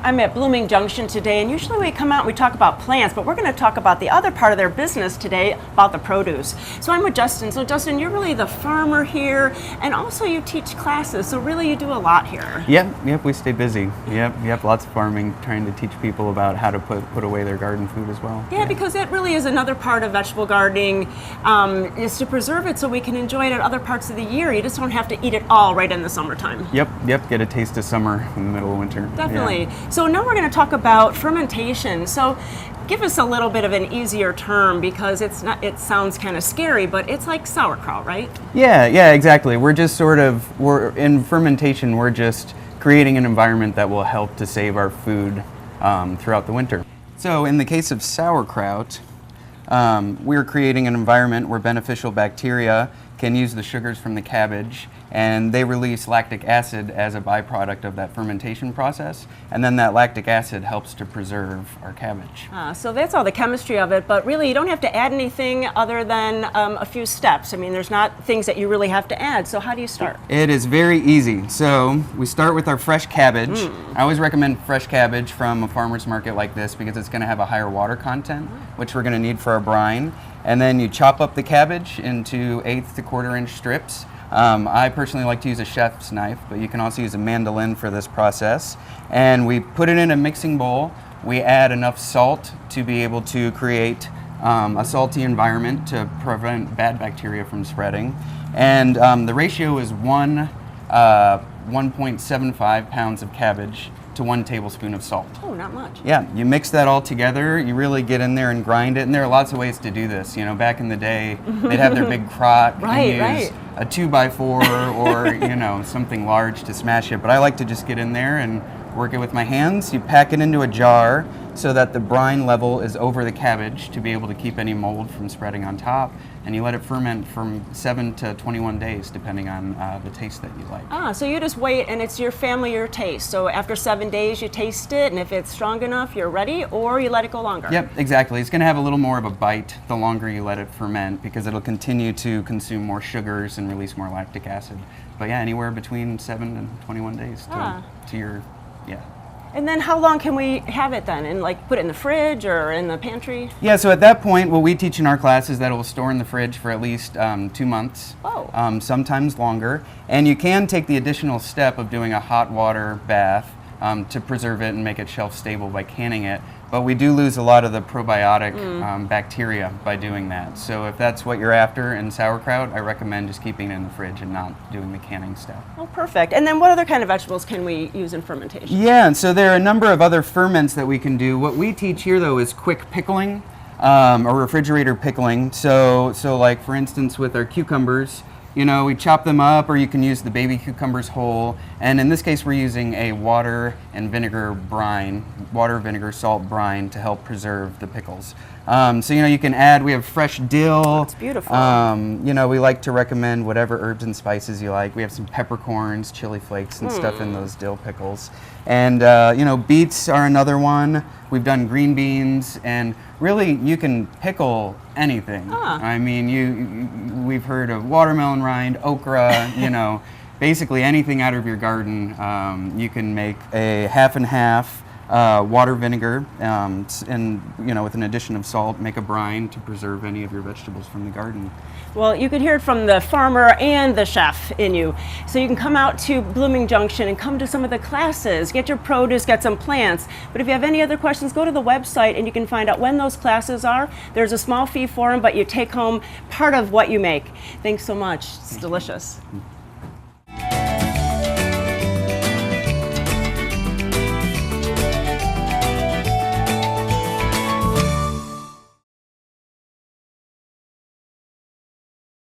I'm at Blooming Junction today, and usually we come out and we talk about plants, but we're going to talk about the other part of their business today, about the produce. So I'm with Justin. So Justin, you're really the farmer here, and also you teach classes, so really you do a lot here. Yep, we stay busy. Yep, lots of farming, trying to teach people about how to put away their garden food as well. Yeah, because it really is another part of vegetable gardening, is to preserve it so we can enjoy it at other parts of the year. You just don't have to eat it all right in the summertime. Yep, get a taste of summer in the middle of winter. Definitely. Yeah. So now we're going to talk about fermentation. So give us a little bit of an easier term, because it sounds kind of scary, but it's like sauerkraut, right? Yeah, exactly. We're in fermentation, we're just creating an environment that will help to save our food throughout the winter. So in the case of sauerkraut, we're creating an environment where beneficial bacteria can use the sugars from the cabbage, and they release lactic acid as a byproduct of that fermentation process, and then that lactic acid helps to preserve our cabbage. So that's all the chemistry of it, but really you don't have to add anything other than a few steps. I mean, there's not things that you really have to add, so how do you start? It is very easy. So we start with our fresh cabbage. I always recommend fresh cabbage from a farmer's market like this because it's going to have a higher water content, which we're going to need for our brine. And then you chop up the cabbage into 1/8 to 1/4 inch strips. I personally like to use a chef's knife, but you can also use a mandolin for this process. And we put it in a mixing bowl. We add enough salt to be able to create a salty environment to prevent bad bacteria from spreading. And the ratio is 1.75 pounds of cabbage to 1 tablespoon of salt. Oh, not much. Yeah, you mix that all together, you really get in there and grind it, and there are lots of ways to do this. You know, back in the day, they'd have their big crock and use a 2x4 or, you know, something large to smash it, but I like to just get in there and work it with my hands. You pack it into a jar so that the brine level is over the cabbage to be able to keep any mold from spreading on top, and you let it ferment from 7 to 21 days depending on the taste that you like. So you just wait, and it's your family, your taste. So after 7 days you taste it, and if it's strong enough you're ready, or you let it go longer. Yep, exactly. It's going to have a little more of a bite the longer you let it ferment, because it'll continue to consume more sugars and release more lactic acid. But yeah, anywhere between 7 and 21 days to your, yeah. And then how long can we have it then? And like put it in the fridge or in the pantry? Yeah, so at that point, what we teach in our class is that it will store in the fridge for at least 2 months, sometimes longer. And you can take the additional step of doing a hot water bath to preserve it and make it shelf stable by canning it. But we do lose a lot of the probiotic bacteria by doing that. So if that's what you're after in sauerkraut, I recommend just keeping it in the fridge and not doing the canning step. Oh, perfect. And then what other kind of vegetables can we use in fermentation? Yeah, and so there are a number of other ferments that we can do. What we teach here, though, is quick pickling or refrigerator pickling. So like, for instance, with our cucumbers, you know, we chop them up, or you can use the baby cucumbers whole. And in this case, we're using a water and vinegar brine, water, vinegar, salt brine to help preserve the pickles. So, you know, you can add, we have fresh dill. It's beautiful. You know, we like to recommend whatever herbs and spices you like. We have some peppercorns, chili flakes, and stuff in those dill pickles. And, you know, beets are another one. We've done green beans, and really you can pickle anything. I mean, we've heard of watermelon rind, okra, you know, basically anything out of your garden. You can make a half and half water vinegar, and you know, with an addition of salt, make a brine to preserve any of your vegetables from the garden. Well, you can hear it from the farmer and the chef in you. So you can come out to Blooming Junction and come to some of the classes, get your produce, get some plants. But if you have any other questions, go to the website and you can find out when those classes are. There's a small fee for them, but you take home part of what you make. Thanks so much. It's delicious.